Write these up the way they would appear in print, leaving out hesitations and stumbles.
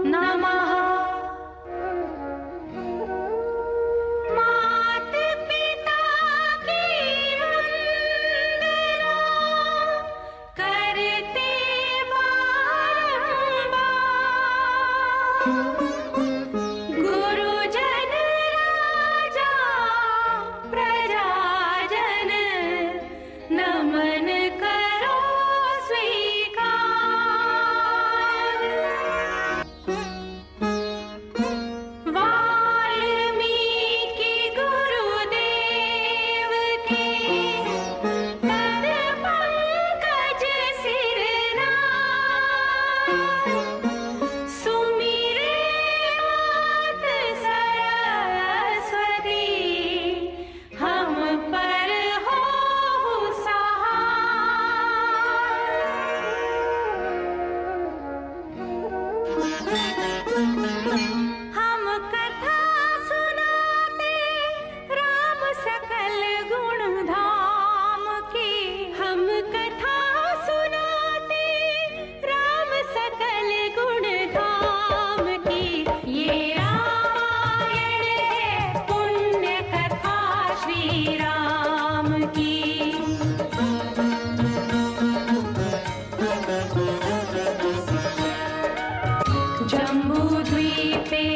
नमः। मात पिता की वंदना करते बारंबार, गुरुजन राजा प्रजाजन नमन करो स्वीकार। वाल्मीकि गुरुदेव के पद पंकज सिरनार, सुमिरे मात सरस्वती हम पर हो सहाय। हम कथा सुनाते राम सकल गुण धाम की, हम कथा सुनाते राम सकल गुण धाम की। ये रामायण है पुण्य कथा श्री राम की। जम्बूद्वीपे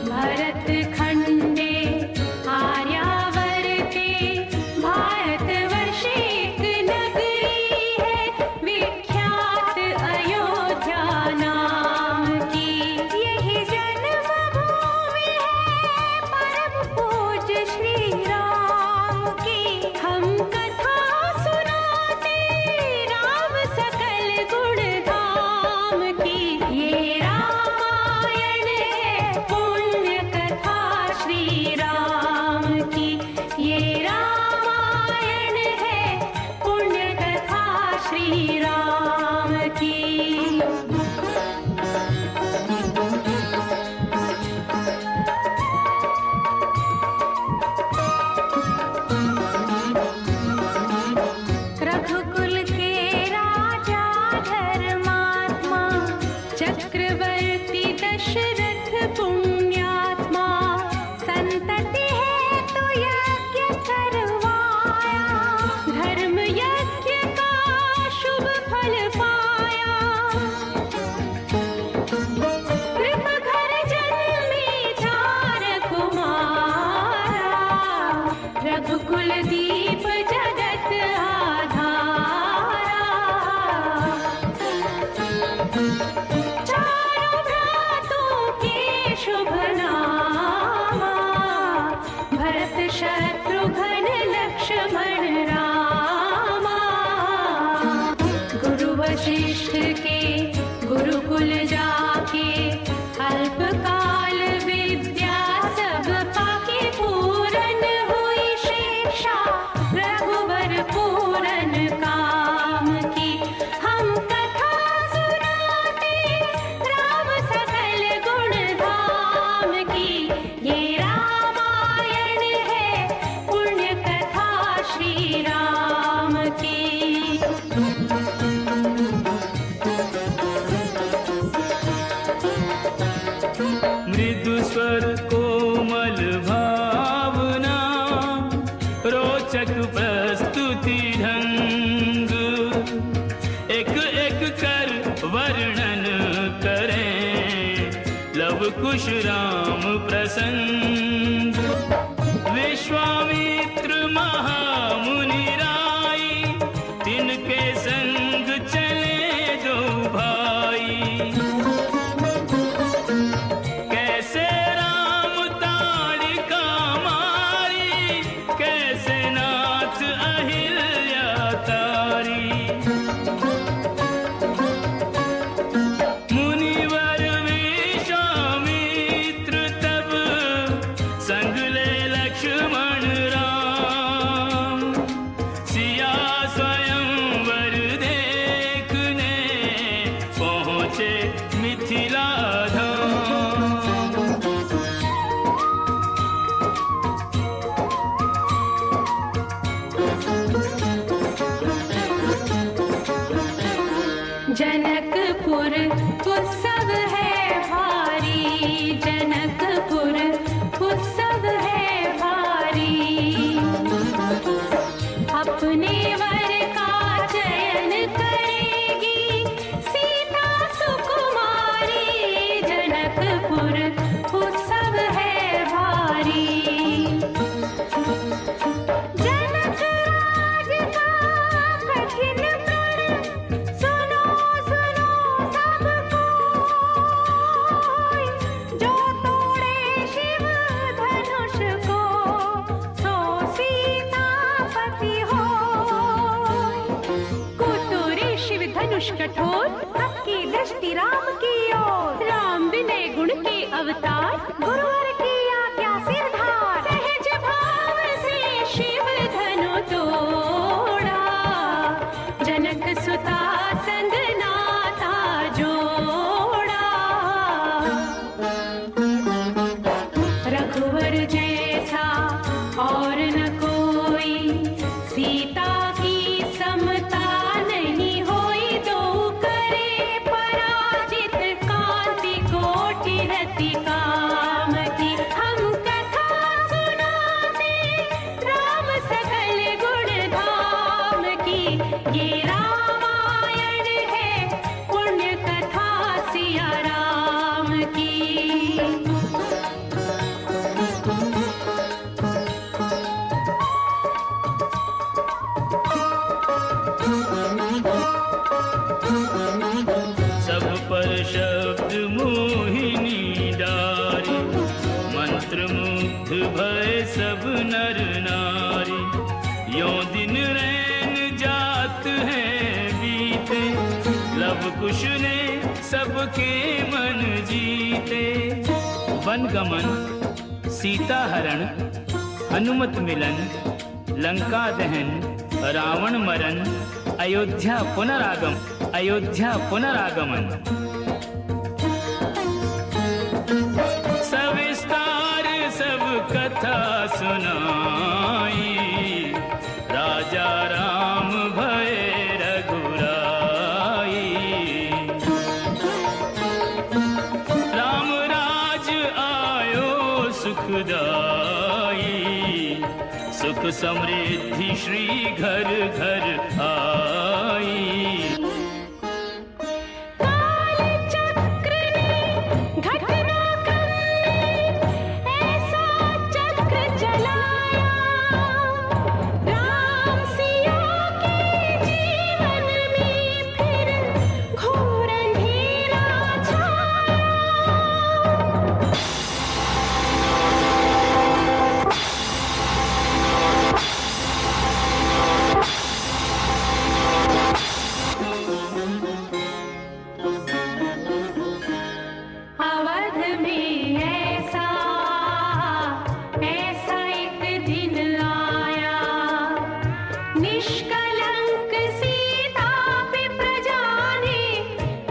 भरत खंडे आर्यावर्ते भारतवर्षे एक नगरी है विख्यात अयोध्या नाम की। यही जन्मभूमि है परम पूज्य श्री राम की। हम कथा सुनाते राम सकल गुण धाम की। ये रामायण है पुण्य कथा श्री राम की। ये रामायण है पुण्य कथा श्री राम की। रघुकुल के राजा धर्मात्मा चक्रवर्ती दशरथ पुण्यात्मा, संतति हेतु यज्ञ करवाया, धर्म यज्ञ का शुभ फल पाया। कृप घर जन्मे चार कुमारा, रघुकुल दीप जगत आधारा। चारों भ्रातों के शुभ नामा, भरत शत्रुघ्न लक्ष्मण रामा। गुरु वशिष्ठ के गुरुकुल जाके अल्पकाल विद्या सब पाके, पूरन हुई शिक्षा रघुवर पूरन काम की। हम कथा सुनाते राम सकल गुण धाम की। ये रामायण है पुण्य कथा श्री राम की। मृदु स्वर कोमल भावना, रोचक प्रस्तुति ढंग, एक एक कर वर्णन करें लव कुश राम प्रसंग। विश्वामित्र महामुनि राई, तिनके संग चले दो भाई। कैसे राम ताड़िका मारी, कैसे नाथ अहिल्या तारी। मुनिवर विश्वामित्र तब संग ले लक्ष्मण राम, सिया स्वयंवर देखने पहुँचे मिथिला धाम। जनकपुर उत्सव है भाई। कठोर, सबकी दृष्टि राम की ओर। राम विनय गुण के अवतार, गुरुवर की आज्ञा सिरधार। सहज भाव से शिव धनु तोड़ा, जनक सुता संग नाता जोड़ा। रघुवर जैसा और न कोई, सीता की समता नहीं होई। दो करे पराजित, कांति कोटि रति काम की। हम कथा सुनाते राम सकल गुण धाम की। ये रामायण है पुण्य कथा सिया राम की। सब पर शब्द मोहिनी डारी, मंत्र मुग्ध भय सब नर नारी। यों दिन रैन जात हैं बीते, लव कुश ने सबके मन जीते। वन गमन, सीता हरण, हनुमत मिलन, लंका दहन, रावण मरण, अयोध्या पुनरागम, अयोध्या पुनरागमन। सविस्तार सब कथा सुनाई, राजा राम भय रघुराई। राम राज आयो सुखदाई, सुख समृद्धि श्री घर घर आई। काल चक्र ने घटना करने, ऐसा चक्र चलाया। राम सिया के जीवन में फिर घोर अंधेरा छाया। अवध में ऐसा एक दिन आया। निष्कलंक सीता पे प्रजा ने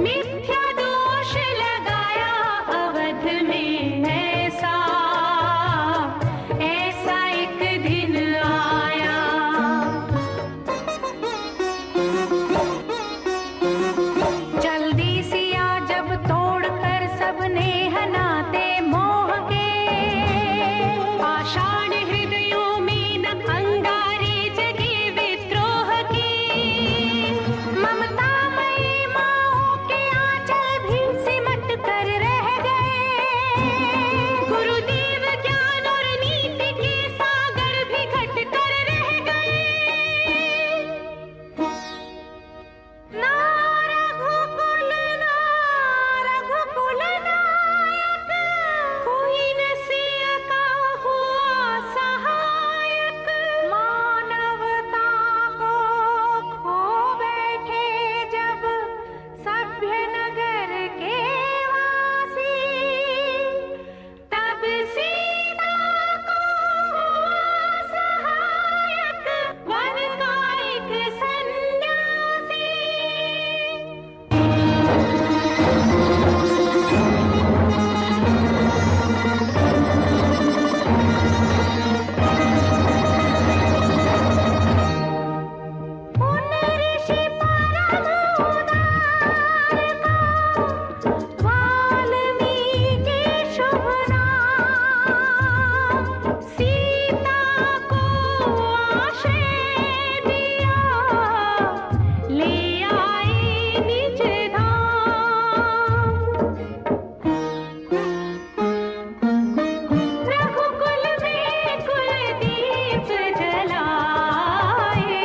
मिथ्या दोष लगाया। अवध में ऐसा एक दिन आया। जल्दी सिया जब तोड़कर सबने हनाते मोह के। आषाढ़ हृदयों में न अंगारे जगे विद्रोह की। ममतामयी माओं के आंचल भी सिमट कर रह गए। गुरुदेव ज्ञान और नीति के सागर भी घट कर रह गए। ना रघुकुल नायक, कोई न सिया का हुआ सहायक। मानवता को खो बैठे जब सभ्य नगर के वासी। तब सीता को हुआ सहायक, वन का एक सन्यासी। उन ऋषि परम उदार को वाल्मीकि शुभ नाम। सीता को आश्रय दिया, ले आए निज धाम। रघुकुल में कुलदीप जलाए,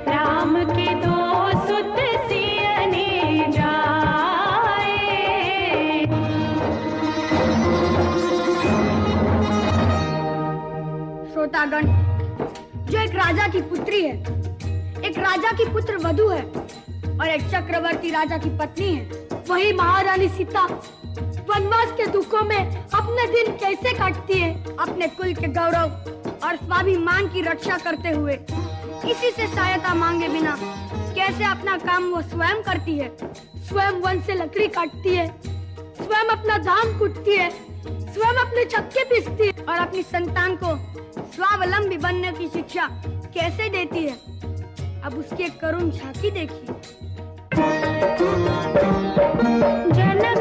राम के दो सुत सियने जाए। श्रोतागण, जो एक राजा की पुत्री है, एक राजा की पुत्र वधू है, और एक चक्रवर्ती राजा की पत्नी है। वही महारानी सीता वनवास के दुखों में अपने दिन कैसे काटती है, अपने कुल के गौरव और स्वाभिमान की रक्षा करते हुए, किसी से सहायता मांगे बिना कैसे अपना काम वो स्वयं करती है। स्वयं वन से लकड़ी काटती है, स्वयं अपना धान कूटती है, स्वयं अपने चक्के पीसती है और अपनी संतान को स्वावलंबी बनने की शिक्षा कैसे देती है। अब उसकी एक करुण झांकी देखिए। जनक